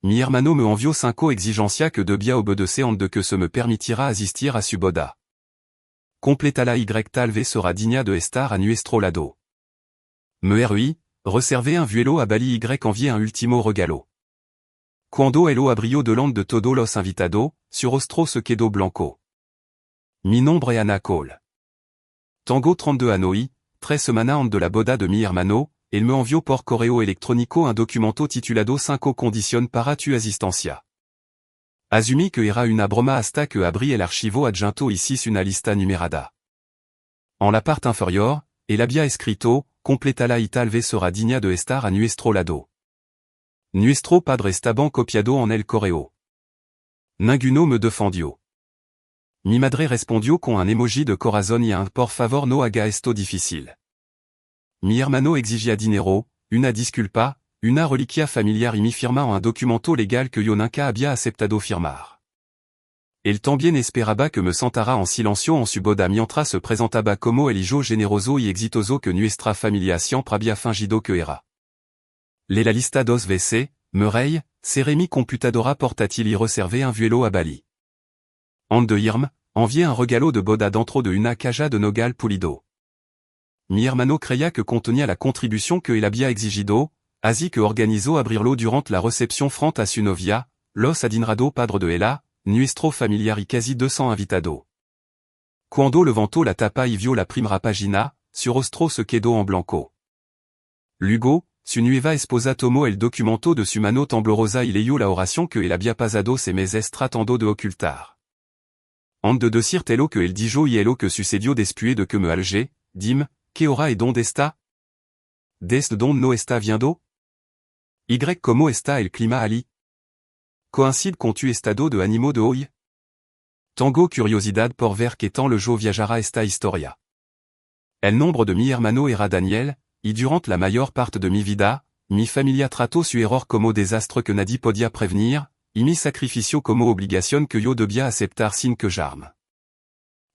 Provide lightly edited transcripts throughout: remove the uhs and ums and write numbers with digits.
Mi hermano me envio 5 exigencia que debía obedecer de que se me permitira asistir a su boda. Completala y tal vez será digna de estar a nuestro lado. Me rui, reservé un vuelo a Bali y envié un ultimo regalo. Cuando elo abrió delante de todo los invitado, sur ostro se quedó blanco. Mi nombre es Ana Cole. Tango 32 Hanoi, 3 semanas de la boda de mi hermano, el me envió por correo electrónico un documento titulado 5 condición para tu asistencia. Asumí que era una broma hasta que abrí el archivo adjunto ici una lista numerada. En la parte inferior, el había escrito, completala y tal vez será digna de estar a nuestro lado. Nuestro padre estaban copiado en el correo. Ninguno me defendió. Mi madre respondió con un emoji de corazón y un por favor no haga esto difícil. Mi hermano exigía dinero, una disculpa, una reliquia familiar y mi firma un documento legal que yo nunca había aceptado firmar. El también esperaba que me sentara en silencio en su boda mientras se presentaba como el hijo generoso y exitoso que nuestra familia siempre había fingido que era. La lista dos veces, me rey, seré mi computadora portátil y reservé un vuelo a Bali. En de irme, envié un regalo de boda dentro de una caja de nogal pulido. Mi hermano creía que contenía la contribución que él había exigido, así que organizó abrirlo durante la recepción frente a su novia, los adinrado padre de ella, nuestro familiar y casi 200 invitado. Cuando levantó la tapa y vio la primera pagina, su rostro se quedó en blanco. Luego, su nueva esposa tomó el documento de su mano temblorosa y leyó la oración que él había pasado 6 meses tratando de ocultar. Antes de decirte lo que él dijo y lo que sucedió después de que me algé, dime, ¿qué hora y dónde está? ¿Desde dónde no está viendo? Y ¿cómo está el clima allí? ¿Coincide con tu estado de ánimo de hoy? Tengo curiosidad por ver qué tan yo viajará esta historia. El nombre de mi hermano era Daniel, y durante la mayor parte de mi vida, mi familia trató su error como desastre que nadie podía prevenir, y mi sacrificio como obligación que yo debía aceptar sin que j'arme.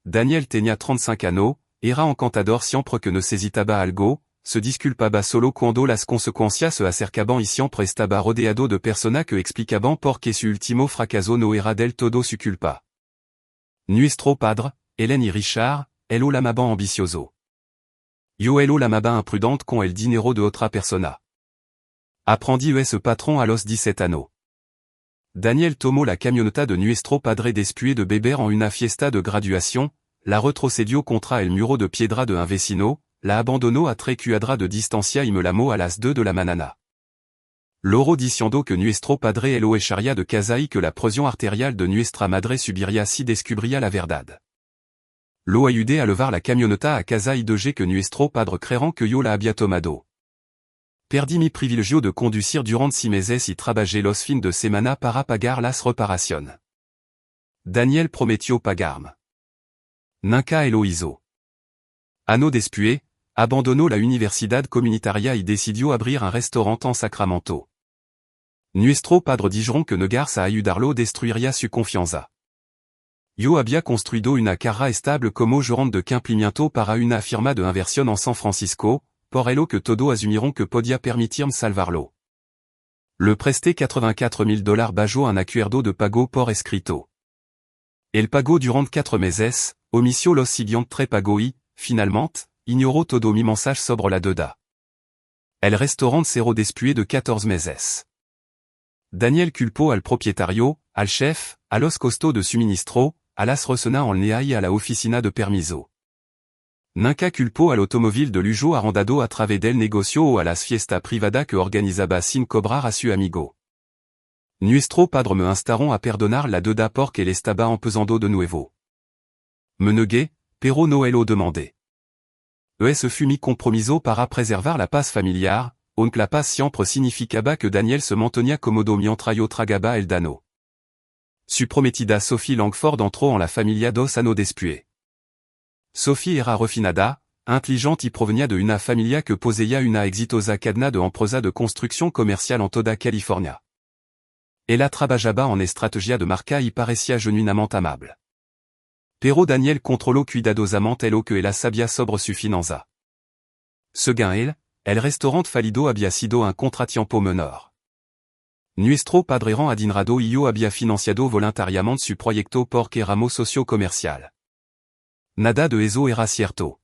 Daniel tenía 35 años, era encantador siempre que necesitaba algo, se disculpaba solo cuando las consecuencias se acercaban y siempre estaba rodeado de personas que explicaban por qué su último fracaso no era del todo su culpa. Nuestro padre, Hélène y Richard, elo l'amaban ambicioso. Yo elo l'amaba imprudente con el dinero de otra persona. Aprendí ese patrón a los 17 años. Daniel tomó la camioneta de nuestro padre después de beber en una fiesta de graduación, la retrocedió contra el muro de piedra de un vecino, la abandonó a 3 cuadras de distancia y me llamó a las 2 de la mañana. Loro diciendo que nuestro padre lo echaría de casa y que la presión arterial de nuestra madre subiría si descubría la verdad. Lo ayudé a levar la camioneta a casa y dije que nuestro padre creerán que yo la había tomado. Perdí mi privilegio de conducir durante 6 meses y trabajé los fines de semana para pagar las reparaciones. Daniel prometió pagarme. Nunca lo hizo. Ano después, abandonó la universidad comunitaria y decidió abrir un restaurante en Sacramento. Nuestro padre dijeron que negarse a ayudarlo destruiría su confianza. Yo había construido una carrera estable como gerente de cumplimiento para una firma de inversión en San Francisco, por ello que todos asumirán que podía permitirme salvarlo. Le presté $84,000 bajo un acuerdo de pago por escrito. El pagó durante 4 meses, omisió los siguientes pagos y, finalmente, ignoró todo mi mensaje sobre la deuda. El restaurante cerró después de 14 meses. Daniel culpó al propietario, al chef, a los costos de suministro, a las resona en lea y a la oficina de permiso. Nunca culpó al automóvil de lujo arrendado a través del negocio o a las fiestas privadas que organizaba sin cobrar a su amigo. Nuestro padre me instaron a perdonar la deuda porque él estaba empezando de nuevo. Me negué, pero no lo demandé. Ese fut mi compromiso para preservar la paz familiar, aunque la paz siempre significaba que Daniel se mantenía cómodo mientras yo tragaba el dano. Su prometida Sophie Langford entró en la familia 2 años después. Sophie era refinada, inteligente y provenía de una familia que poseía una exitosa cadena de empresa de construcción comercial en toda California. Ella trabajaba en estrategia de marca y parecía genuinamente amable. Pero Daniel controló cuidadosamente lo que ella sabía sobre su finanza. Según él, el restaurante fallido había sido un contratiempo menor. Nuestro padreran adinrado io había financiado voluntariamente su proyecto porque ramo socio-comercial. Nada de eso era cierto.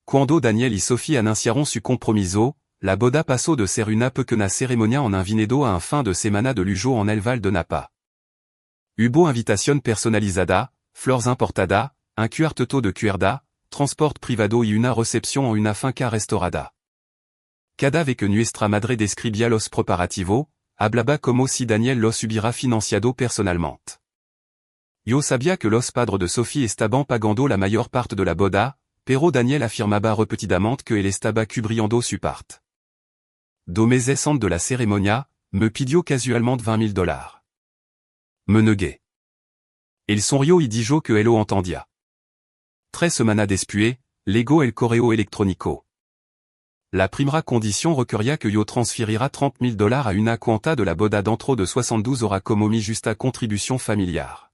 Cuando Daniel y Sophie anunciaron su compromiso, la boda pasó de ser una pequeña ceremonia en un vinedo a un fin de semana de lujo en el Val de Napa. Hubo invitación personalizada, flores importada, un cuarteto de cuerda, transport privado y una recepción en una finca restaurada. Cada vez que nuestra madre describía los preparativos, hablaba como si Daniel los hubiera financiado personalmente. Yo sabía que los padres de Sophie estaban pagando la mayor parte de la boda, pero Daniel afirmaba repetidamente que él estaba cubriendo su parte. 2 meses antes de la ceremonia, me pidió casualmente $20,000. Me negué. El sonrió y dijo que él lo entendía. 3 semanas después, llegó el correo electrónico. La primera condition requería que yo transfiriera $30,000 a una cuenta de la boda dentro de 72 horas como mi justa contribución familiar.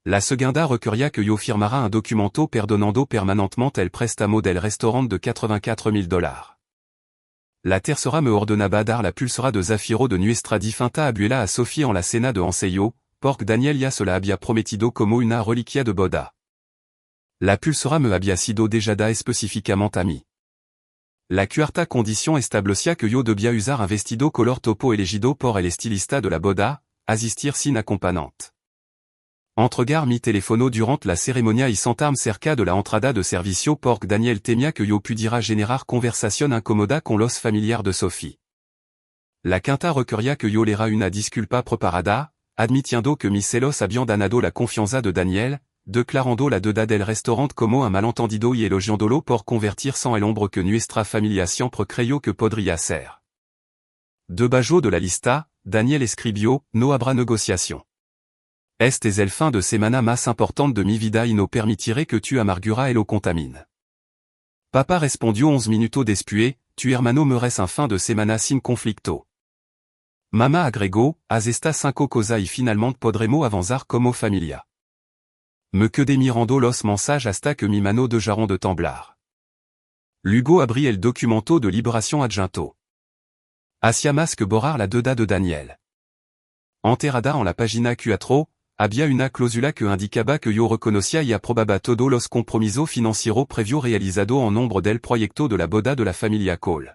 La segunda requería que yo firmara un documento perdonando permanentemente el préstamo del restaurant de $84,000. La tercera me ordenaba dar la pulsera de zafiro de nuestra difunta abuela a Sophie en la cena de Ansello, porque Daniel ya se la había prometido como una reliquia de boda. La pulsera me había sido dejada específicamente a mí. La cuarta condición establecía que yo debía usar un vestido color topo elegido por el estilista de la boda, asistir sin acompañante. Entregar mi teléfono durante la ceremonia y sentarme cerca de la entrada de servicio porque Daniel temía que yo pudiera generar conversación incómoda con los familiares de Sophie. La quinta requería que yo lera una disculpa preparada, admitiendo que mis celos habían ganado la confianza de Daniel, declarando la deuda del restaurante como un malentendido y elogiándolo por convertir sans el hombre que nuestra familia siempre creyó que podría ser. Debajo de la lista, Daniel escribió, no habrá negociación. Este es el fin de semana más importante de mi vida y no permitiré que tu amargura lo contamine. Papa respondió 11 minutos después, tu hermano merece un fin de semana sin conflicto. Mama agregó, haz esta 5 cosas y finalmente podremos avanzar como familia. Me quedé mirando los mensajes hasta que mi mano dejaron de temblar. Luego abrí el documento de liberación adjunto. Hacía más que borrar la deuda de Daniel. Enterrada en la página 4, había una cláusula que indicaba que yo reconocía y aprobaba todos los compromisos financieros previos realizados en nombre del proyecto de la boda de la familia Cole.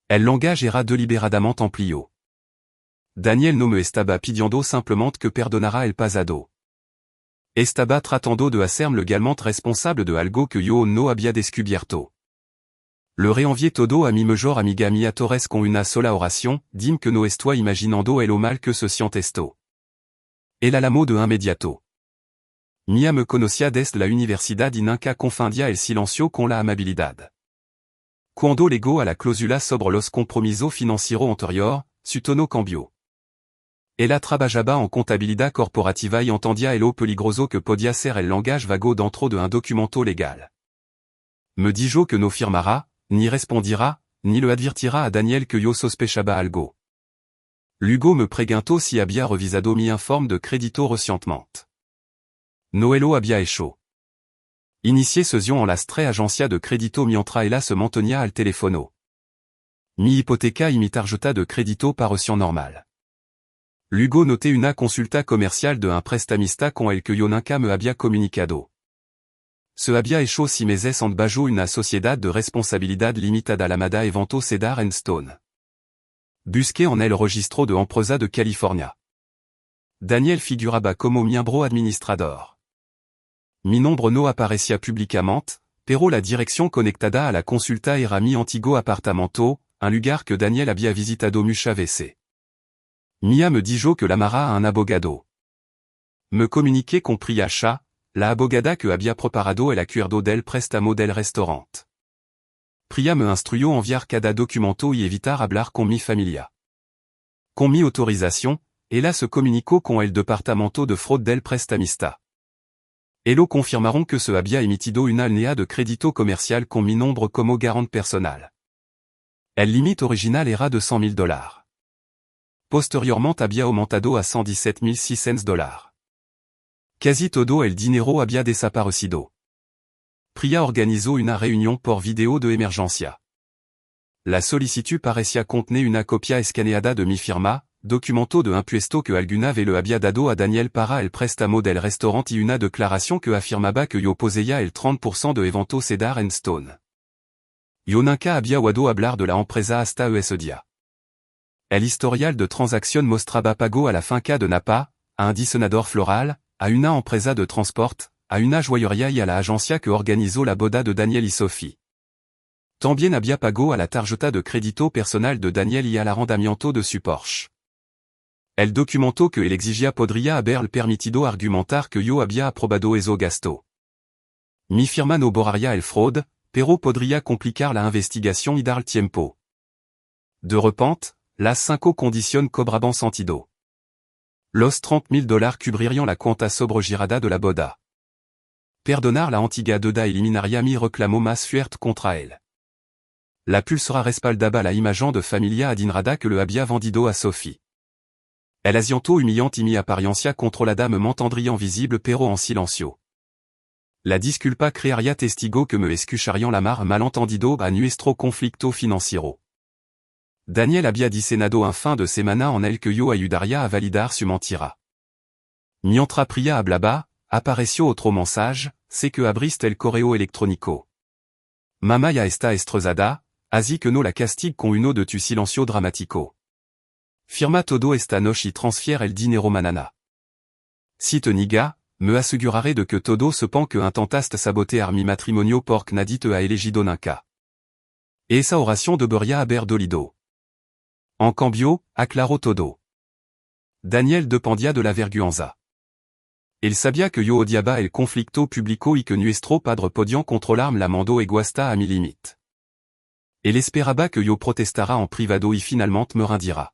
El langage era deliberadamente amplio. Daniel no me estaba pidiendo simplemente que perdonara el pasado. Estaba tratando de hacerme legalmente responsable de algo que yo no había descubierto. Le reenvié todo a mi mejor amiga Mia Torres con una sola oración, dime que no estoy imaginando el mal que se siente esto. El la de inmediato. Mia me conocía desde la universidad y nunca confundía el silencio con la amabilidad. Cuando llegó a la cláusula sobre los compromisos financieros anteriores, su tono cambió. Ella trabajaba en contabilidad corporativa y entendía lo peligroso que podía ser el langage vago dentro de un documento legal. Me dijo que no firmara, ni respondirá, ni le advertirá a Daniel que yo sospechaba algo. Luego me preguntó si había revisado mi informe de crédito recientemente. Noelo había hecho. Inicié sesión en las 3 agencias de crédito mientras ella se mantenía al teléfono. Mi hipoteca y mi tarjeta de crédito parecían normal. Luego noté una consulta comercial de un prestamista con el que yo nunca me había comunicado. Se había hecho 6 meses en bajo una sociedad de responsabilidad limitada llamada Evento Cedar and Stone. Busqué en el registro de empresa de California. Daniel figuraba como miembro administrador. Mi nombre no aparecía públicamente, pero la dirección conectada a la consulta era mi antiguo apartamento, un lugar que Daniel había visitado muchas veces. Mia me dijo que llamará a un abogado. Me comuniqué con Priasha, la abogada que había preparado el acuerdo del préstamo del restaurante. Priya me instruyó enviar cada documento y evitar hablar con mi familia. Con mi autorización, ella se comunicó con el departamento de fraude del prestamista. Ellos confirmaron que se había emitido una alinea de crédito comercial con mi nombre como garante personal. El límite original era de $100,000. Posteriormente había aumentado a $117,600. Casi todo el dinero había desaparecido. Priya organizó una reunión por video de emergencia. la solicitud parecia contenait una copia escaneada de mi firma, documento de impuesto que alguna vez le había dado a Daniel para el préstamo del restaurant y una declaración que afirmaba que yo poseía el 30% de evento Cedar and Stone. Yo nunca había oído hablar de la empresa hasta ese día. El historial de transacción mostraba pago a la finca de Napa, a un diseñador floral, a una empresa de transport, a una joyería y a la agencia que organizó la boda de Daniel y Sophie. También había pago a la tarjeta de crédito personal de Daniel y al arrendamiento de su Porsche. El documento que él exigía podría haber permitido argumentar que yo había aprobado eso gasto. Mi firma no borraría el fraude, pero podría complicar la investigación y dar tiempo. De repente, las 5 condiciones cobraban sentido. Los $30,000 cubririan la cuenta sobregirada de la boda. Perdonar la antiga deuda eliminaría mi reclamo más fuerte contra él. La pulsera respaldaba la imagen de familia adinrada que le había vendido a Sophie. El asiento humillante y mi apariencia controlada me mantendrían visible pero en silencio. La disculpa crearía testigo que me escucharían la mar malentendido a nuestro conflicto financiero. Daniel había diseñado un fin de semana en el que yo ayudaría a validar su mentira. Mientras Priya hablaba, apareció otro mensaje, sé que abriste el correo electrónico. Mamá ya está estresada, así que no la castigue con uno de tu silencio dramático. Firma todo esta noche y transfiere el dinero manana. Si te niega, me aseguraré de que todo sepan que intentaste sabotear mi matrimonio porque nadie te ha elegido nunca. Esa oración debería haber dolido. En cambio, aclaró todo. Daniel dependía de la vergüenza. Él sabía que yo odiaba el conflicto público y que nuestro padre podía controlar la mando egoísta a mi limite. Él esperaba que yo protestara en privado y finalmente me rendira.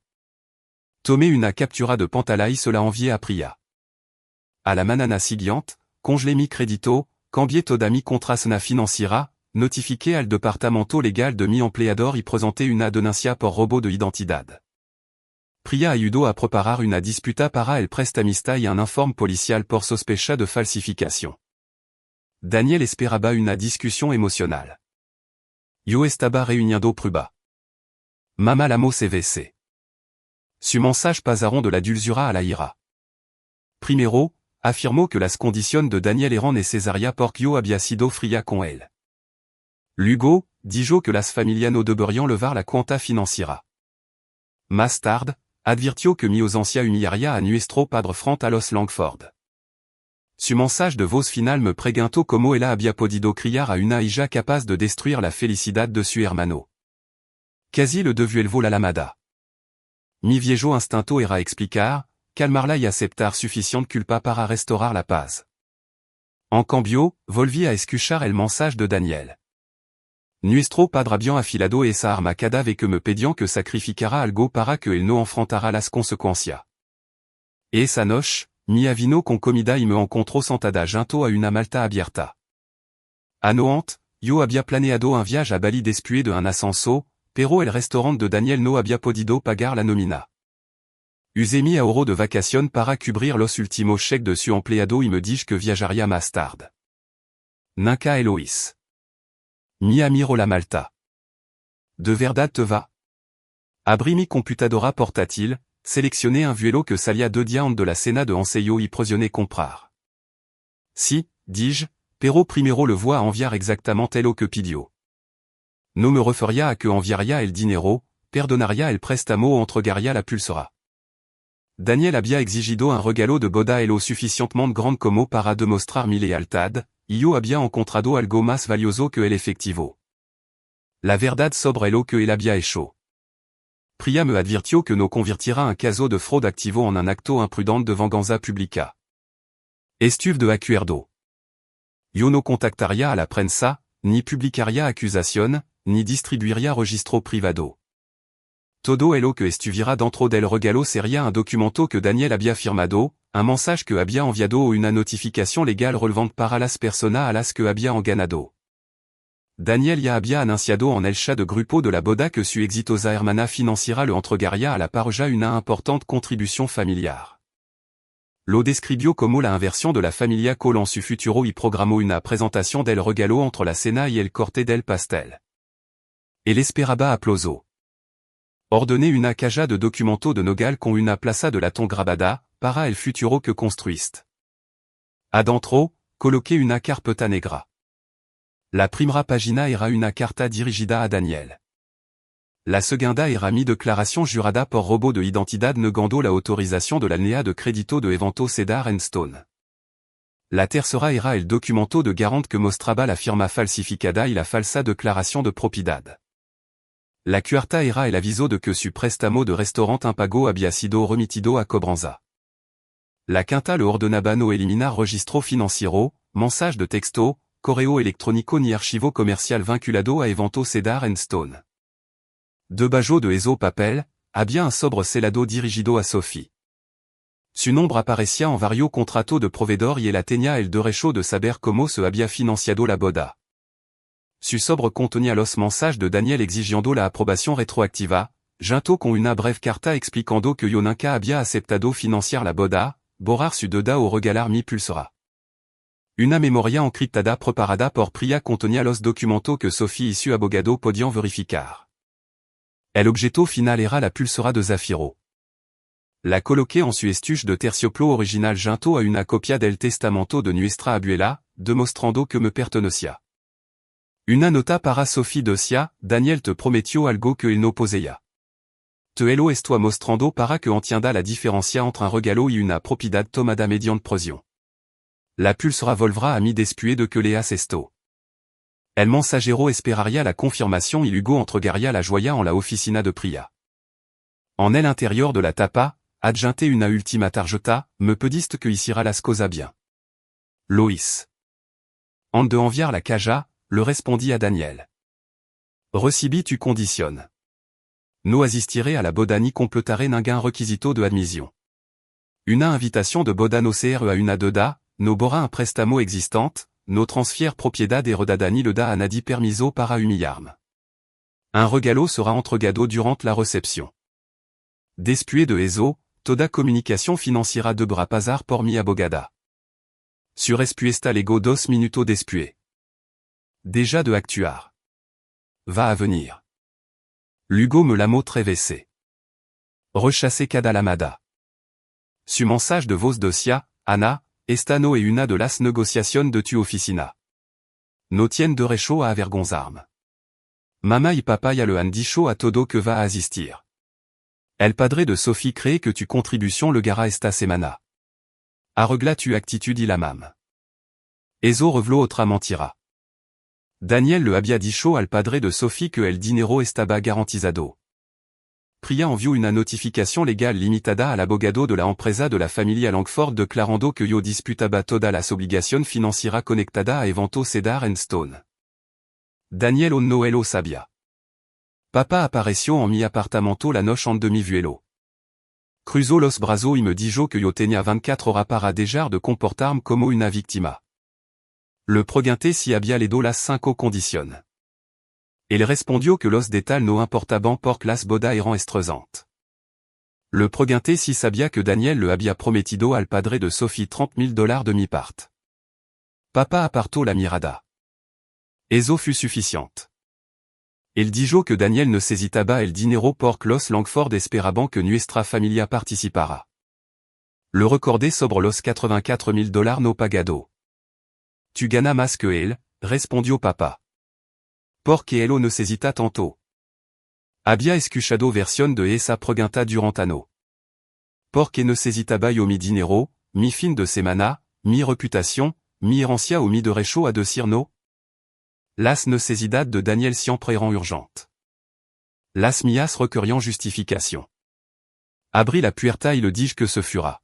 Tomé una captura de pantalla y se la envié a Priya. A la manana siguiente, congelé mi crédito, cambié toda mi contraseña financiera, notifiqué al departamento legal de mi empleador y presenté una denuncia por robo de identidad. Priya ayudó a preparar una disputa para el prestamista y un informe policial por sospecha de falsificación. Daniel esperaba una discusión emocional. Yo estaba reuniendo prueba. Mamá llamó CVC. Su mensaje pasaron de la dulzura a la ira. Primero, afirmó que las condiciones de Daniel eran necesarias porque yo había sido fría con él. Luego, dijo que las familias no deberían levar la cuenta financiera. Más tarde, advirtió que mi ausencia humillaría a nuestro padre frente a los Langford. Su mensaje de voz final me preguntó cómo ella había podido criar a una hija capaz de destruir la felicidad de su hermano. Casi le devuelvo la llamada. Mi viejo instinto era explicar, calmarla y aceptar suficiente culpa para restaurar la paz. En cambio, volví a escuchar el mensaje de Daniel. Nuestro padre había afilado esa arma cada vez que me pedían que sacrificara algo para que él no enfrentara las consecuencias. Esa noche, mi avino con comida y me encontró sentada junto a una malta abierta. Anoante, yo había planeado un viaje a Bali después de un ascenso, pero el restaurant de Daniel no había podido pagar la nómina. Usé mi ahorro de vacación para cubrir los últimos cheques de su empleado y me dije que viajaría más tarde. Nunca Eloís. Mi amiro la Malta. De verdad te va? Abrí mi computadora portátil, sélectionné un vuelo que salía de día de la cena de ensayo y presioné comprar. Si, dis-je, pero primero le voy a enviar exactamente lo que pidió. No me refería a que enviaría el dinero, perdonaría el préstamo o entregaría la pulsera. Daniel había exigido un regalo de boda lo suficientemente grande como para demostrar mi lealtad, y yo había encontrado algo más valioso que el efectivo. La verdad sobre lo que él había hecho. Priya me advirtió que no convertirá un caso de fraude activo en un acto imprudente de venganza pública. Estuve de acuerdo. Yo no contactaría a la prensa, ni publicaría acusación, ni distribuiría registro privado. Todo lo que estuviera dentro del regalo sería un documento que Daniel había firmado, un mensaje que había enviado o una notificación legal relevante para las personas a las que había enganado. Daniel ya había anunciado en el chat de grupo de la boda que su exitosa hermana financiera le entregaría a la pareja una importante contribución familiar. Lo describió como la inversión de la familia con su futuro y programó una presentación del regalo entre la cena y el corte del pastel. Et l'esperaba applauso. Ordonner una caja de documento de nogal con una plaza de la grabada, para el futuro que construiste. Adentro, coloquer una carpeta negra. La primera pagina era una carta dirigida a Daniel. La segunda era mi declaración jurada por robo de identidad negando la autorización de la NEA de crédito de evento Cedar and Stone. La tercera era el documento de garante que mostraba la firma falsificada y la falsa declaración de propiedad. La cuarta era el aviso de que su préstamo de restaurant impago había sido remitido a cobranza. La quinta le ordenaba no eliminar registro financiero, mensage de texto, correo electrónico ni archivo comercial vinculado a evento Cedar and Stone. Debajo de eso papel, había un sobre celado dirigido a Sophie. Su nombre aparecía en vario contrato de proveedor y él tenía el derecho de saber cómo se había financiado la boda. Su sobre contenía los mensajes de Daniel exigiendo la aprobación retroactiva, junto con una breve carta explicando que yo nunca había aceptado financiar la boda, borrar su deuda o regalar mi pulsera. Una memoria encriptada preparada por Priya contenía los documentos que Sophie y su abogado podían verificar. El objeto final era la pulsera de Zafiro. La coloqué en su estuche de terciopelo original junto a una copia del testamento de nuestra abuela, demostrando que me pertenecía. Una nota para Sophie decía, Daniel te prometió algo que él no poseía. Te lo estoy mostrando para que entienda la diferencia entre un regalo y una propiedad tomada mediante presión. La pulsera volvra a mi después de que leas esto. El mensajero esperaría la confirmación y luego entregaría la joya en la oficina de Priya. En el interior de la tapa, adjunté una última tarjeta, me pediste que hiciera las cosas bien. Lois. En de enviar la caja, le respondit à Daniel. Recibí tu condición. No asistiré a la boda ni completaré ningún requisito de admisión. Una invitación de boda no cr a una deuda, no borra un préstamo existante, no transfier propiedad heredada ni le da a nadie permiso para humillarme. Un regalo sera entregado durant la recepción. Después de eso, toda comunicación financiera deberá pasar por mi abogada. Sur respuesta lego 2 minutos después. Déjà de actuar. Va à venir. Lugo me l'amo trévessé. Rechassé cada lamada. Su mensage de vos dosia, Ana, estano et una de las negociación de tu oficina. No tien derecho a avergonzarme. Mama y papa ya le han dicho a todo que va a asistir. El padre de Sophie cree que tu contribution le gara esta semana. Arregla tu actitud y la mam. Eso revlo otra mentira. Daniel le había dicho al padre de Sophie que el dinero estaba garantizado. Priya envió una notificación legal limitada al abogado de la empresa de la familia Langford declarando que yo disputaba toda las obligación financiera conectada a evento Cedar and Stone. Daniel on no lo sabía. Papa apareció en mi apartamento la noche en demi-vuelo. Cruzó los brazos y me dijo que yo tenía 24 horas para dejar de comportarme como una víctima. Le pregunté si había leído las 5 condiciones. Il respondió que los detalles no importaban porque las bodas eran estresantes. Le pregunté si sabía que Daniel le había prometido al padre de Sophie $30,000 de mi parte. Papa apartó la mirada. Eso fut suficiente. Il dijo que Daniel necesitaba el dinero porque los Langford esperaban que nuestra familia participara. Le recordé sobre los $84,000 no pagado. Tu gana más que él, respondió papa. Porque él necesita tanto. Había escuchado versión de esa pregunta durante ano. Porque necesitaba yo mi dinero, mi fin de semana, mi reputación, mi herencia o mi derecho a decir no? Las necesidades de Daniel siempre eran urgentes. Las mías requerían justificación. Abrí la puerta y le dije que se fura.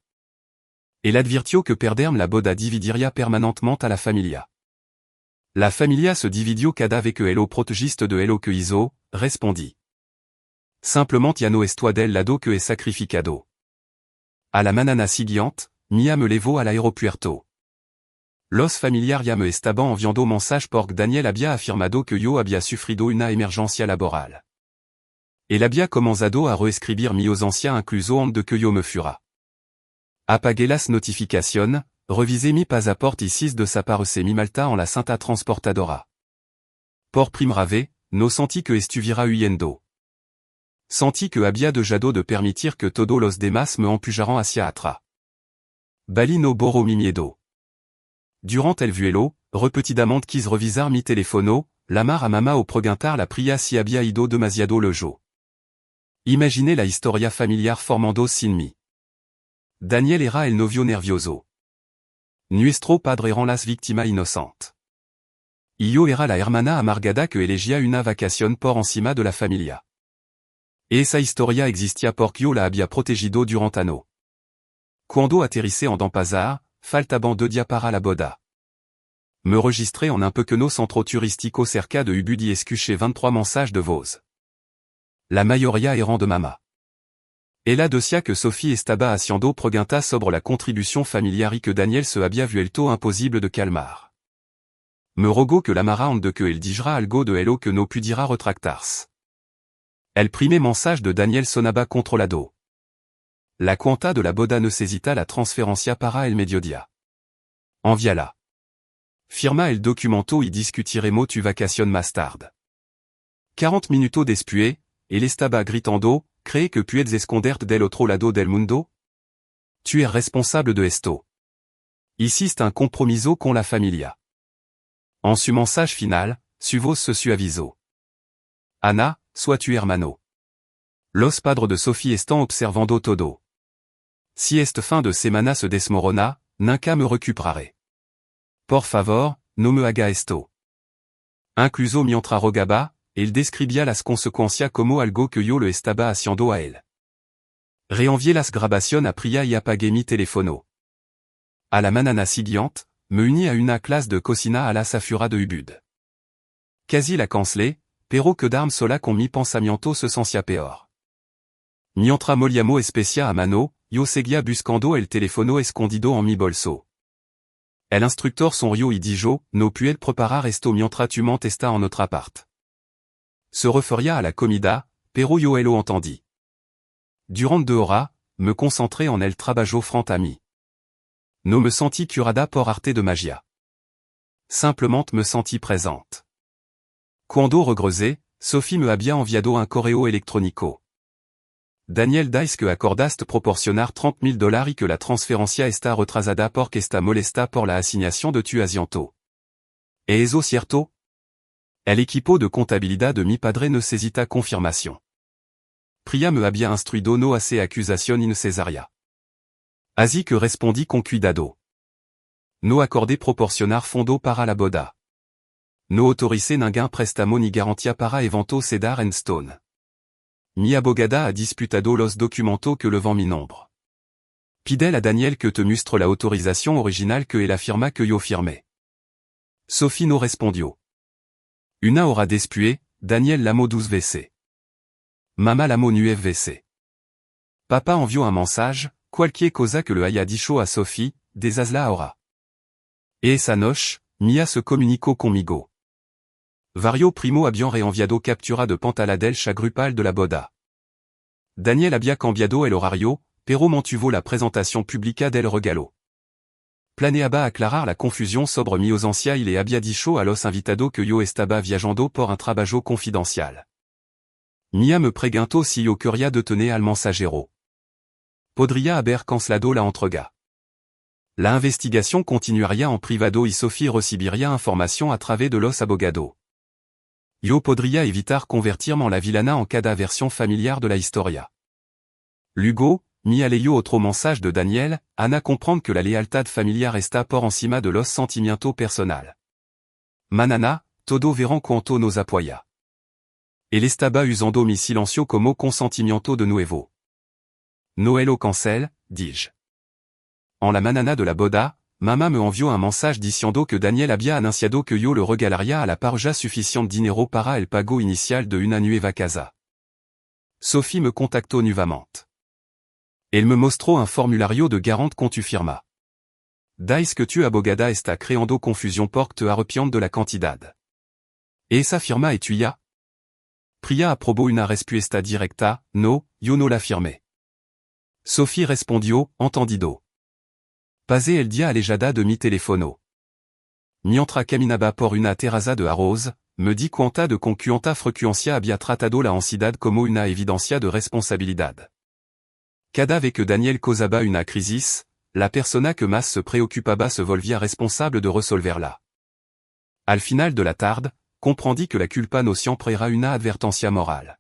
El advirtió que perderme la boda dividiría permanentemente a la familia. La familia se dividió cada vez que elo protegiste de elo que hizo, respondí. Simplement ya no estoy del lado que he sacrificado. A la manana siguiente, Mia me levó al aeropuerto. Los familiares ya me estaban enviando mensaje porque Daniel había afirmado que yo había sufrido una emergencia laboral. El había comenzado a reescribir mi ausencia incluso antes de que yo me fura. Apagué las notificaciones, revisé mi pasaporte y 6 desaparecer mi malta en la Santa Transportadora. Por primera vez, no senti que estuviera huyendo. Senti que había de jado de permitir que todo los demás me empujaran hacia atrás. Bali no borro mi miedo. Durant el vuelo, repetidamente quis revisar mi telefono, lamar a mama o preguntar la pria si había ido demasiado lejos. Imaginez la historia familiar formando sin mí. Daniel era el novio nervioso. Nuestro padre eran las víctimas inocentes. Y yo era la hermana amargada que elegia una vacación por encima de la familia. Esa historia existia porque yo la había protegido durant ano. Cuando aterrissé en Dampazar, faltaban 2 días para la boda. Me registré en un pequeño centro turístico cerca de Ubud y escuché 23 mensajes de voz. La mayoría eran de mama. Ella decía que Sophie estaba haciendo preguntas sobre la contribución familiar y que Daniel se había vuelto imposible de calmar. Me rogó que l'amara de que él dijera algo de elo que no pudiera retractarse. El primer mensage de Daniel sonaba controlado. La cuenta de la boda necesita la transferencia para el mediodía. Enviala. Firma el documento y discutiremos tu vacación más tarde. 40 minutos después, él estaba gritando, ¿cree que puedes esconderte del otro lado del mundo? Tu es responsable de esto. Hiciste un compromiso con la familia. En su mensage final, su voz se suavizó. Ana, sois tu hermano. Los padres de Sophie están observando todo. Si esta fin de semana se desmorona, nunca me recuperaré. Por favor, no me haga esto. Incluso mientras rogaba, él describía las consecuencias como algo que yo le estaba haciendo a él. Reenvié las grabaciones a Priya y apagué mi teléfono. A la mañana siguiente, me uní a una clase de cocina a la Safura de Ubud. Casi la cancelé, pero quedarme sola con mi pensamiento se sentia peor. Mientras molíamos especia a mano, yo seguía buscando el teléfono escondido en mi bolso. El instructor sonrió y dijo, no puedes preparar esto mientras tu mente está en notre appart. Se refería a la comida, pero yo lo entendí. Durant 2 horas, me concentré en el trabajo frente a mí. No me senti curada por arte de magia. Simplement me senti présente. Cuando regresé, Sophie me había enviado un correo electrónico. Daniel dice que acordaste proporcionar $30,000 y que la transferencia está retrasada porque está molesta por la asignación de tu asiento. ¿Es eso cierto? El equipo de contabilidad de mi padre necesita confirmación. Priya me había instruido no hacer acusación innecesaria. Así que respondí con cuidado. No acordé proporcionar fondo para la boda. No autoricé ningún préstamo ni garantía para evento cedar en stone. Mi abogada ha disputado los documentos que le vent mi nombre. Pidel a Daniel que te mustre la autorización original que él afirma que yo firmé. Sophie no respondió. Una hora después, Daniel llamó 12 veces. Mama llamó 9 veces. Papa envió un mensage, cualquier cosa que le haya dicho a Sophie, deshazla ahora. Esa noche, Mia se comunicó conmigo. Vario primo habían reenviado captura de pantalla del grupal de la boda. Daniel había cambiado el horario, pero mantuvo la presentación pública del regalo. Planeaba aclarar la confusión sobre mi ausencia y le había dicho a los invitados que yo estaba viajando por un trabajo confidencial. Mia me preguntó si yo quería detener al mensajero. Podría haber cancelado la entrega. La investigación continuaría en privado y Sophie recibiría información a través de los abogados. Yo podría evitar convertirme en la villana en cada versión familiar de la historia. Luego, Mia leyó otro mensaje de Daniel, Ana comprendre que la lealtad familiar está por encima de los sentimientos personal. Manana, todo verán cuanto nos apoya. Él estaba usando mi silencio como consentimiento de nuevo. Noel au cancel, dis-je. En la manana de la boda, Mama me envió un mensage diciendo que Daniel había anunciado que yo le regalaría a la parja suficiente dinero para el pago inicial de una nueva casa. Sophie me contactó nuevamente. Elle me mostró un formulario de garante con tu firma. Dice que tu abogada está creando confusión porque te arrepientes de la cantidad. Esa firma es tuya? Priya aprobó una respuesta directa, no, yo no la firmé. Sophie respondió, entendido. Pasé el día alejada de mi teléfono. Mientras caminaba por una terraza de arroz, me di quanta de concuanta frecuencia había tratado la ansiedad como una evidencia de responsabilidad. Cada vez que Daniel causaba una crisis, la persona que más se preocupaba se volvía responsable de resolverla. Al final de la tarde, comprendí que la culpa no siempre era una advertencia moral.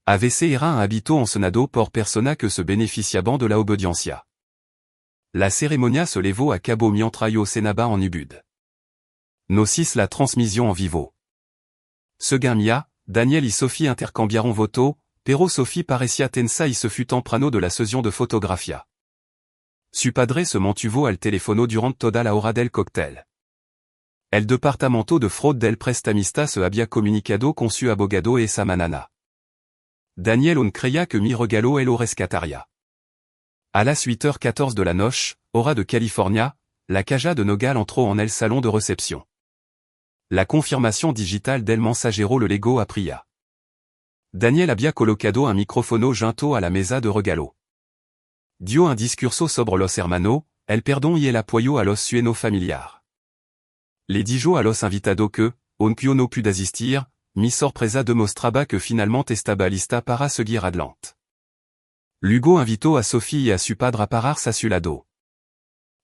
A veces era un hábito ensenado por persona que se beneficiaban de la obediencia. La ceremonia se levó a cabo mientras yo cenaba en ubud. Nocis la transmission en vivo. Según Mia, Daniel y Sophie intercambiaron voto, pero Sophie parecía tensa y se fut temprano de la sesión de fotografía. Su padre se mantuvo al teléfono durante toda la hora del cóctel. El departamento de fraude del prestamista se había comunicado con su abogado y esa manana. Daniel on creía que mi regalo lo rescataría. A las 8h14 de la noche, hora de California, la caja de Nogal entró en el salón de réception. La confirmación digital del mensajero le legó a Priya. Daniel había colocado un micrófono junto a la mesa de regalo. Dio un discurso sobre los hermanos, el perdón y el apoyo a los sueños familiar. Le dijo a los invitados que, aunque no pudo asistir, mi sorpresa demostraba que finalmente estaba lista para seguir adelante. Luego invitó a Sophie y a su padre a pararse a su lado.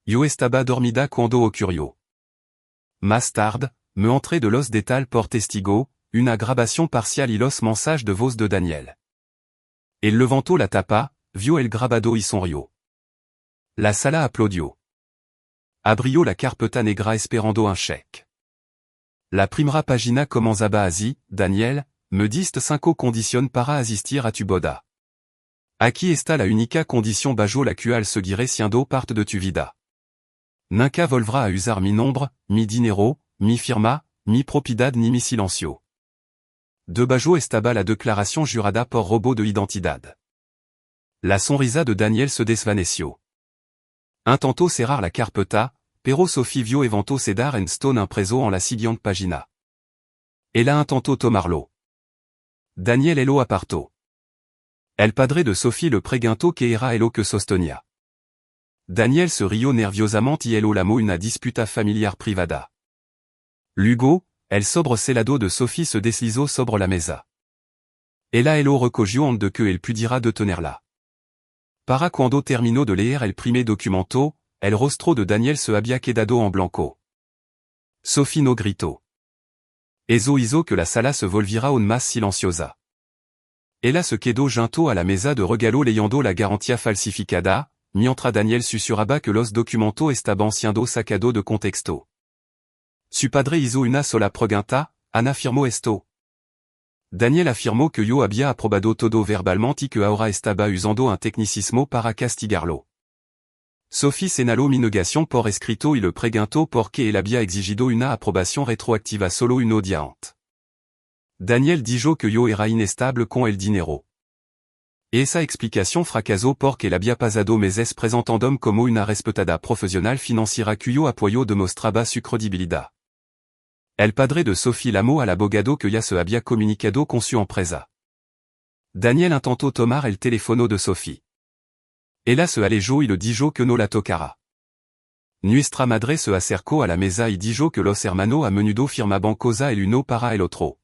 Yo estaba dormida cuando ocurrió. Más tarde, me entré de los detalles por testigo, una grabación parcial y los mensajes de voz de Daniel. El levantó la tapa, vio el grabado y sonrió. La sala aplaudió. Abrió la carpeta negra esperando un chèque. La primera pagina comenzaba así: Daniel, me diste 5 condiciones para asistir a tu boda. Aquí está la única condición bajo la cual seguiré siendo parte de tu vida. Nunca volverá a usar mi nombre, mi dinero, mi firma, mi propiedad ni mi silencio. Debajo estaba la declaración jurada por robo de identidad. La sonrisa de Daniel se desvaneció. Intentó cerrar la carpeta, pero Sophie vio evento sedar en stone impreso en la siguiente pagina. Ella intentó tomarlo. Daniel lo apartó. El padre de Sophie le preguntó que era lo que sostenía. Daniel se rió nerviosamente y lo llamó una disputa familiar privada. Luego, el sobrecelado de Sophie se deslizó sobre la mesa. Ella lo recogió antes de que él pudiera detenerla. Para cuando terminó de leer el primer documento, el rostro de Daniel se había quedado en blanco. Sophie no gritó. Eso hizo que la sala se volviera aún más silenciosa. Ella se quedó junto a la mesa de regalo leyendo la garantía falsificada, mientras Daniel susurraba que los documentos estaban siendo sacados de contexto. Su padre hizo una sola pregunta: ¿Ana afirmó esto? Daniel afirmó que yo había aprobado todo verbalmente y que ahora estaba usando un tecnicismo para castigarlo. Sophie señaló mi negación por escrito y le preguntó por qué él había exigido una aprobación retroactiva solo un día antes. Daniel dijo que yo era inestable con el dinero. Esa explicación fracasó porque él había pasado meses presentándome como una respetada profesional financiera cuyo apoyo demostraba su credibilidad. El padre de Sophie llamó al abogado que ya se había comunicado con su empresa. Daniel intentó tomar el teléfono de Sophie. Ella se alejó y le dijo que no la tocara. Nuestra madre se acercó a la mesa y dijo que los hermanos a menudo firmaban cosas el uno para el otro.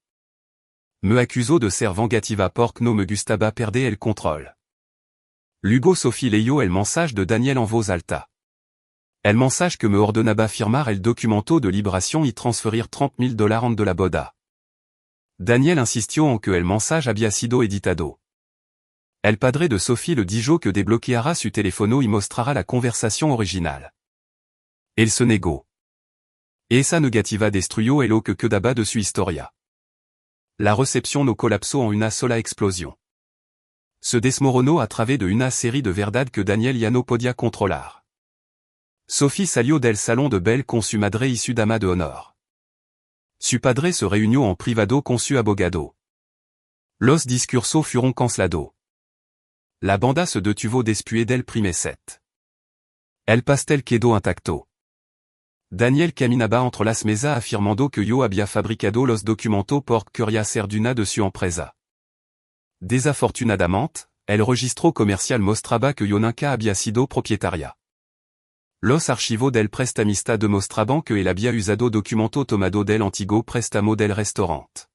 Me acusó de ser vengativa porque no me gustaba perder el control. Luego Sophie leyó el mensaje de Daniel en voz alta. El mensaje que me ordenaba firmar el documento de liberación y transferir $30,000 antes de la boda. Daniel insistió en que el mensaje había sido editado. El padre de Sophie le dijo que desbloqueara su teléfono y mostrara la conversación original. Él se negó. Esa negativa destruyó lo que quedaba de su historia. La recepción no colapsó en una sola explosión. Se desmoronó a través de una serie de verdades que Daniel ya no podía controlar. Sophie salió del salón de baile con su madre y su dama de honor. Su padre se reunió en privado con su abogado. Los discursos fueron cancelados. La banda se detuvo después del primer set. El pastel quedó intacto. Daniel caminaba entre las mesas afirmando que yo había fabricado los documentos por quería ser una de su empresa. Desafortunadamente, el registro comercial mostraba que yo nunca había sido propietaria. Los archivo del prestamista demostraban que el había usado documento tomado del antiguo préstamo del restaurant.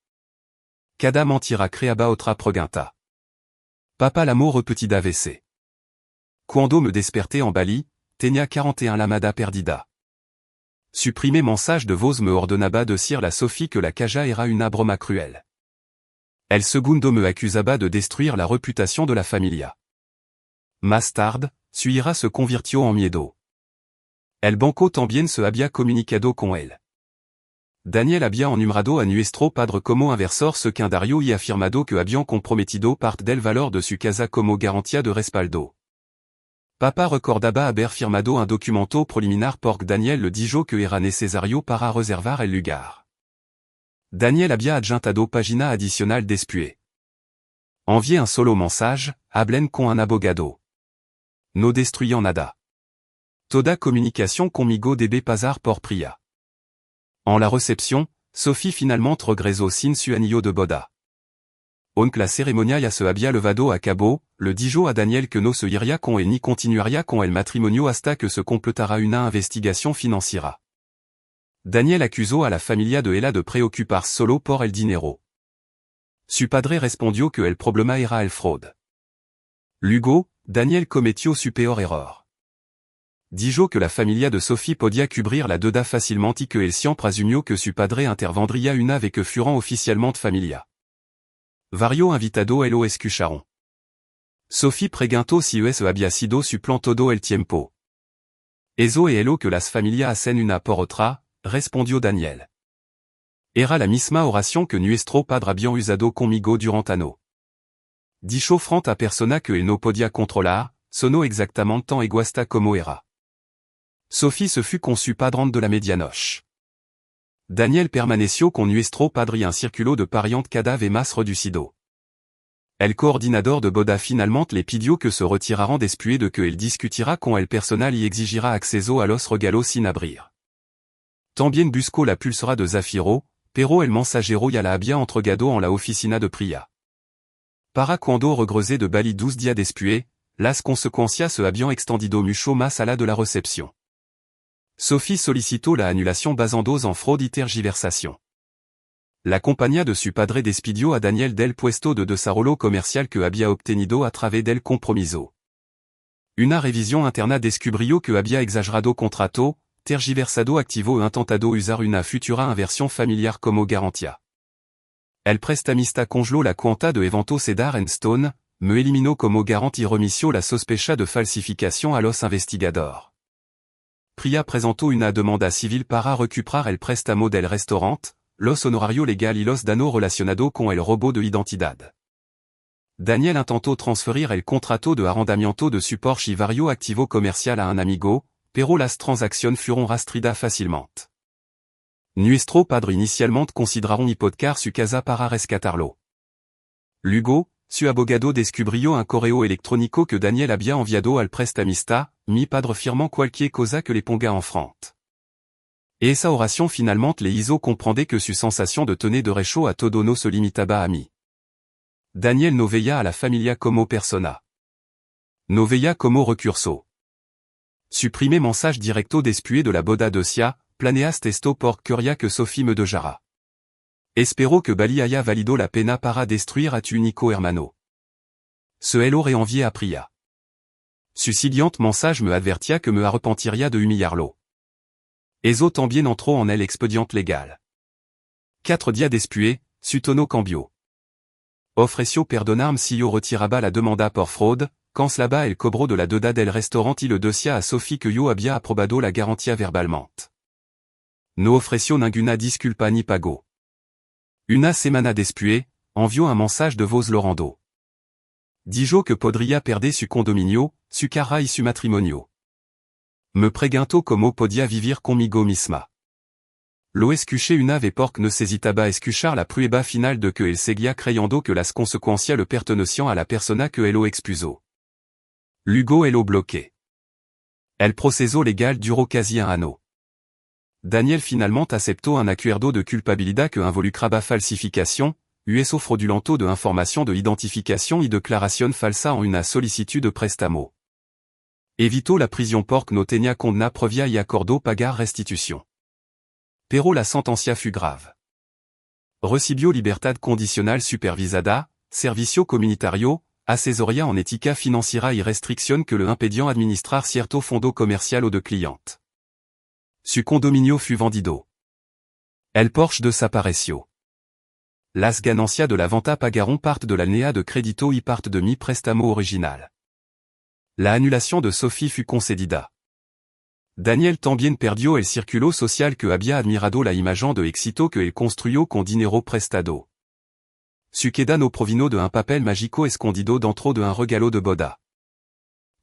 Cada mentira creaba otra pregunta. Papa l'amour petit d'AVC. Cuando me desperté en Bali, tenía 41 lamada perdida. Supprimer mensage de vos me ordonnaba de decir la Sophie que la caja era una broma cruel. El segundo me accusaba de destruire la réputation de la familia. Más tarde, su ira se convirtió en miedo. El banco también se había comunicado con él. Daniel había enumerado a nuestro padre como inversor secundario y afirmado que habían comprometido parte del valor de su casa como garantía de respaldo. Papa recordaba haber firmado un documento preliminar porque Daniel le dijo que era necesario para reservar el lugar. Daniel había adjuntado página adicional después. Envié un solo mensage, hablen con un abogado. No destruyant nada. Toda comunicación conmigo debe pasar por Priya. En la réception, Sophie finalement regresó sin su anillo de boda. Aunque la cérémonia ya se había levado a cabo, le dijo a Daniel que no se iría con él ni continuaría con el matrimonio hasta que se completara una investigación financiera. Daniel acusó a la familia de ella de preocuparse solo por el dinero. Su padre respondió que el problema era el fraude. Luego, Daniel cometió su peor error. Dijo que la familia de Sophie podía cubrir la deuda facilmente y que él siempre asumió que su padre intervendría una vez que fueran oficialmente familia. Vario invitado lo escucharon. Sophie preguntó si eso había sido su plan todo el tiempo. Eso es lo que las familias hacen una por otra, respondió Daniel. Era la misma oración que nuestro padre había usado conmigo durante ano. Dijo frente a persona que él no podía controlar, sonó exactamente tan egoísta como era. Sophie se fut con su padrón de la medianoche. Daniel permaneció con nuestro padre un círculo de parientes cada vez más reducido. El coordinador de boda finalmente le pidió que se retiraran después de que él discutira con el personal y exigirá acceso a los regalos sin abrir. También buscó la pulsera de Zafiro, pero el mensajero ya la había entregado en la oficina de Priya. Para cuando regresé de Bali 12 días después, las consecuencias se habían extendido mucho más allá de la recepción. Sophie solicitó la anulación basándose en fraude y tergiversación. La compañía de su padre despidió a Daniel del puesto de desarrollo comercial que había obtenido a través del compromiso. Una revisión interna descubrió que había exagerado contrato, tergiversado activo e intentado usar una futura inversión familiar como garantía. El prestamista congeló la cuenta de evento Cedar & Stone, me eliminó como garante y remissió la sospecha de falsificación a los investigadores. Priya presentó una demanda civil para recuperar el préstamo del restaurant, los honorarios legal y los danos relacionados con el robo de identidad. Daniel intentó transferir el contrato de arrendamiento de su Porsche y vario activo comercial a un amigo, pero las transacciones fueron rastridas fácilmente. Nuestro padre inicialmente consideraron hipotecar su casa para rescatarlo. Luego, su abogado descubrió un correo electrónico que Daniel había enviado al prestamista, mi padre firmant cualquier cosa que le ponga en frente. Et esa oración finalmente le hizo comprender que su sensación de tener derecho a todo no se limitaba a mí. Daniel no veía a la familia como persona. No veía como recurso. Supprimer mensage directo después de la boda de Sia, planeaste esto por quería que Sophie me dejara. Espero que Bali haya valido la pena para destruir a tu único hermano. Ce hello reenvié a Priya. Su siguiente mensage me advertía que me arrepentiría de humillarlo. Eso también entró en el expediente legal. 4 días después, su tono cambió. Ofreció perdonarme si yo retiraba la demanda por fraude, cancelaba el cobro de la deuda del restaurant y le decía a Sophie que yo había aprobado la garantía verbalmente. No ofreció ninguna disculpa ni pago. Una semana después, envió un mensage de voz Lorando. Dijo que podría perder su condominio, su cara y su matrimonio. Me preguntó cómo podía vivir conmigo misma. Lo escuché una vez porque necesitaba escuchar la prueba final de que él seguía creyendo que las consecuencias le pertenecían a la persona que él lo expuso. Luego él lo bloqué. El proceso legal duró casi un ano. Daniel finalmente aceptó un acuerdo de culpabilidad que involucraba falsificación, uso fraudulento de información de identificación y declaración falsa en una solicitud de préstamo. Evito la prison porc no tenia condena previa y accordo pagar restitution. Pero la sentencia fu grave. Recibio libertad condicional supervisada, servicio comunitario, asesoria en ética financiera y restricción que le impedian administrar cierto fondo comercial o de cliente. Su condominio fu vendido. El Porsche desapareció. Las ganancias de la venta pagaron parte de la NEA de crédito y parte de mi préstamo original. La annulation de Sophie fut concedida. Daniel también perdió el círculo social que había admirado la imagen de éxito que él construyó con dinero prestado. Su queda no provino de un papel mágico escondido dentro de un regalo de boda.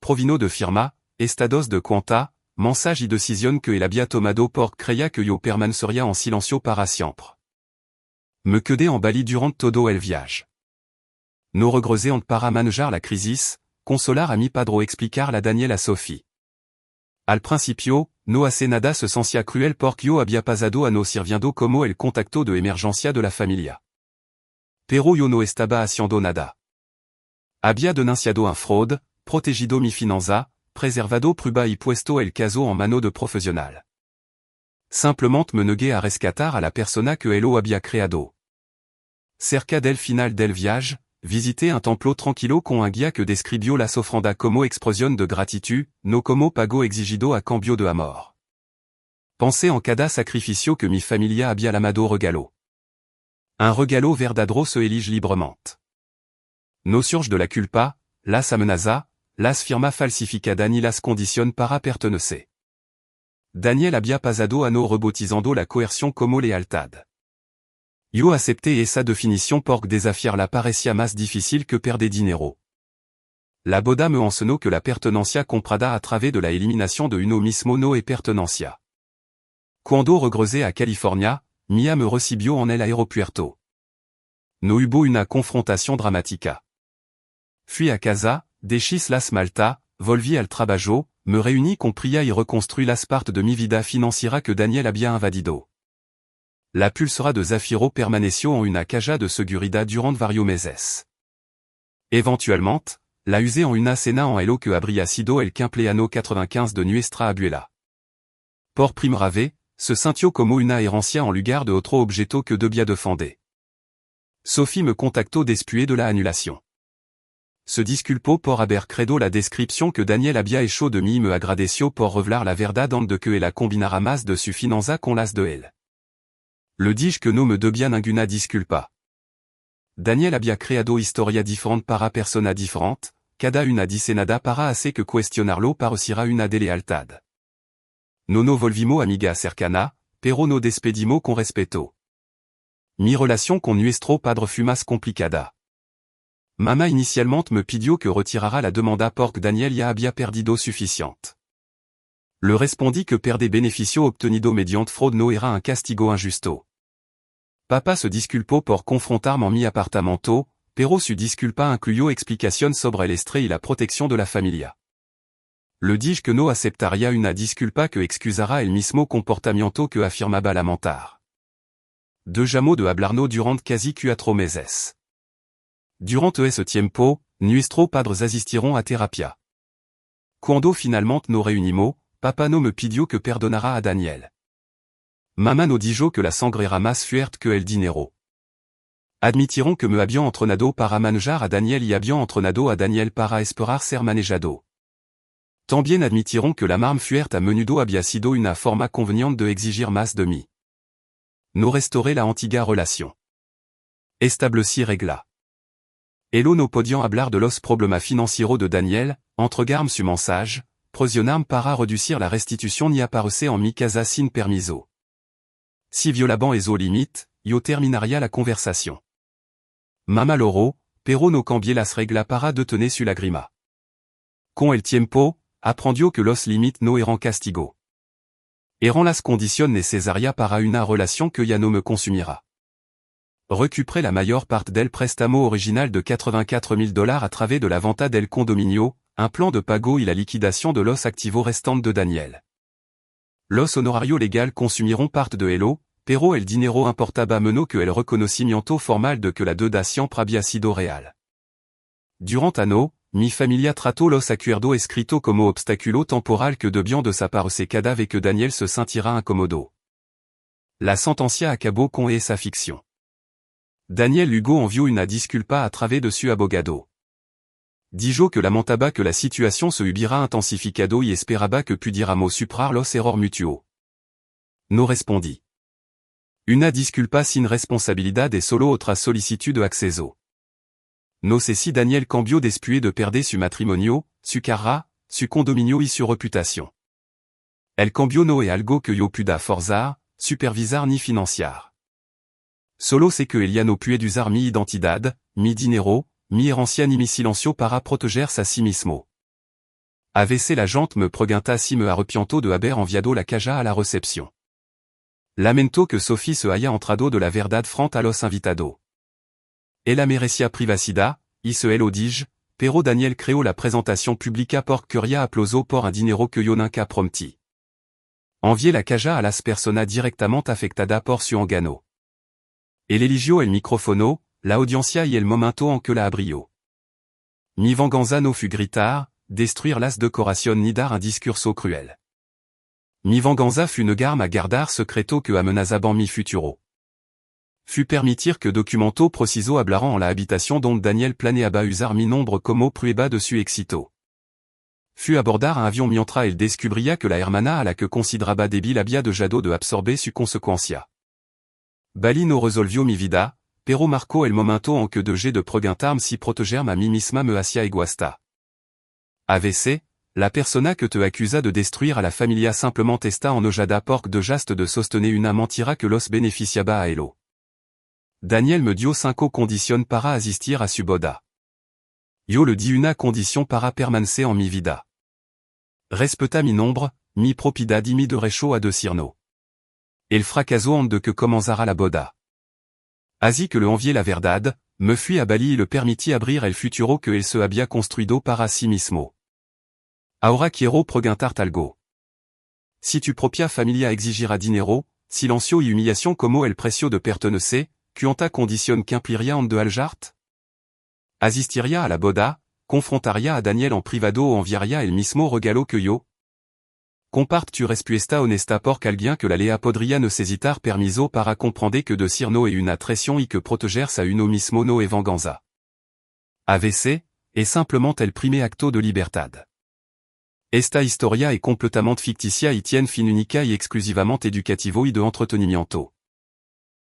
Provino de firma, estados de cuenta, mensage y decisión que él había tomado por creia que yo permanecería en silencio para siempre. Me quedé en Bali durant todo el viaje. No regresé en para manejar la crisis, consolar a mi padro explicar la Daniel a Sophie. Al principio, no hace nada se sentia cruel porque yo había pasado a no sirviendo como el contacto de emergencia de la familia. Pero yo no estaba haciendo nada. Había denunciado un fraude, protegido mi finanza, preservado prueba y puesto el caso en mano de profesional. Simplement me negué a rescatar a la persona que él había creado. Cerca del final del viaje, visité un templo tranquilo con un guía que describió las ofrenda como expresión de gratitud, no como pago exigido a cambio de amor. Pensé en cada sacrificio que mi familia había amado regalo. Un regalo verdadero se elige librement. No surge de la culpa, las amenaza, las firma falsificada ni las condición para pertenecer. Daniel había pasado a no rebautizando la coerción como lealtad. Yo acepté esa definición porque desafiarla parecía más difícil que perder dinero. La boda me enseñó que la pertenencia comprada a través de la eliminación de uno mismo no es pertenencia. Cuando regresé a California, Mia me recibió en el aeropuerto. No hubo una confrontación dramática. Fui a casa, deschis las malta, volví al trabajo, me reuní con Priya y reconstruí las partes de mi vida financiera que Daniel había invadido. La pulsera de Zafiro permaneció en una caja de seguridad durant varios meses. Eventuellement, la usé en una cena en elo que habría sido el cumpleaños 95 de nuestra abuela. Por primera vez, se sintió como una herencia en lugar de otro objeto que debía defender. Sophie me contactó después de la annulation. Se disculpó por haber credo la descripción que Daniel había hecho de mí y me agradeció por revelar la verdad antes de que ella combinara más de su finanza con las de él. Le dis que no me debía ninguna disculpa. Daniel había creado historia diferente para persona diferente, cada una diseñada para hacer que cuestionarlo pareciera una deslealtad. No volvimos amiga cercana, pero no despedimos con respeto. Mi relación con nuestro padre fue más complicada. Mama inicialmente me pidió que retirara la demanda porque Daniel ya había perdido suficiente. Le respondí que perder beneficio obtenido mediante fraude no era un castigo injusto. Papa se disculpó por confrontarme en mi apartamento, pero su disculpa incluyó explicación sobre el estrés y la protección de la familia. Le dis que no aceptaría una disculpa que excusara el mismo comportamiento que afirmaba lamentar. Dejamos de hablarnos durant casi 4 meses. Durant ese tiempo, nuestros padres asistieron a terapia. Cuando finalmente nos reunimos, Papa no me pidió que perdonara a Daniel. Mamá no dijo que la sangre era más fuerte que el dinero. Admitieron que me habían entrenado para manejar a Daniel y habían entrenado a Daniel para esperar ser manejado. También admitieron que la marme fuerte a menudo había sido una forma conveniente de exigir más de mí. No restauré la antigua relación. Establecí regla. Elo no podían hablar de los problemas financieros de Daniel, entregarme su mensage, presionarme para reducir la restitución y aparecer en mi casa sin permiso. Si violabant esos límites, yo terminaría la conversación. Mama loro, pero no cambié las reglas para detener su lágrima. Con el tiempo, aprendió que los límites no eran castigo. Eran las condiciones necesarias para una relación que ya no me consumirá. Récupéré la mayor parte del préstamo original de $84,000 a través de la venta del condominio, un plan de pago y la liquidation de los activos restantes de Daniel. Los honorarios legales consumiront parte de Elo, pero el dinero importaba menos que el reconocimiento formal de que la deuda siempre había sido real. Durant ano, mi familia trato los acuerdo escrito como obstaculo temporal que debian de sa part se cadave et que Daniel se sentira incomodo. La sentencia acabó con esa ficción. Daniel Hugo envió una disculpa a través de su abogado. Dijo que lamentaba que la situación se hubiera intensificado y esperaba que pudiéramos superar los errores mutuos. No respondí. Una disculpa sin responsabilidad es solo otra solicitud de acceso. No sé si Daniel cambió después de perder su matrimonio, su carrera, su condominio y su reputación. El cambio no es algo que yo pueda forzar, supervisar ni financiar. Solo sé que ella no puede usar mi identidad, mi dinero, mi herencia ni mi silencio para protegerse a sí mismo. A veces la gente me pregunta si me arrepiento de haber enviado la caja a la recepción. Lamento que Sophie se haya entrado de la verdad frente a los invitados. Ella merecía privacidad, y se lo dije, pero Daniel creó la presentación pública porque quería aplauso por un dinero que yo nunca prometí. Envié la caja a las personas directamente afectadas por su engano. El eligió el micrófono, la audiencia y el momento en que la abrió. Mi venganza no fut gritar, destruir las decoraciones ni dar un discurso cruel. Mi venganza fut negarme a guardar secreto que amenazaban mi futuro. Fut permitir que documento preciso hablaran en la habitación donde Daniel planeaba usar mi nombre como prueba de su éxito. Fut abordar un avión mientras él descubría que la hermana a la que consideraba débil había dejado de absorber su consecuencia. Bali no resolvió mi vida, pero marcó el momento en que dejé de preguntarme si protegerme a mí misma me hacía egoísta. A veces, la persona que te acusa de destruir a la familia simplement está enojada porque dejaste de sostener una mentira que los beneficiaba a elo. Daniel me dio 5 condiciones para asistir a su boda. Yo le di una condición para permanecer en mi vida. Respeta mi nombre, mi propiedad y mi derecho a decirno. El fracaso antes de que comenzara la boda. Así que le envié la verdad, me fui a Bali y le permití abrir el futuro que él se había construido para sí mismo. Ahora quiero preguntarte algo. Si tu propia familia exigirá dinero, silencio y humillación como el precio de pertenecer, ¿cuánta condición cumpliría en de aljart? ¿Asistiría a la boda, confrontaría a Daniel en privado o enviaría el mismo regalo que yo? Comparte tu respuesta honesta porque alguien que la lea podría necesitar permiso para comprender que decir no es una traición y que protegerse a uno mismo no es venganza. A veces, es simplement el primer acto de libertad. Esta historia es completamente ficticia y tiene fin única y exclusivamente educativo y de entretenimiento.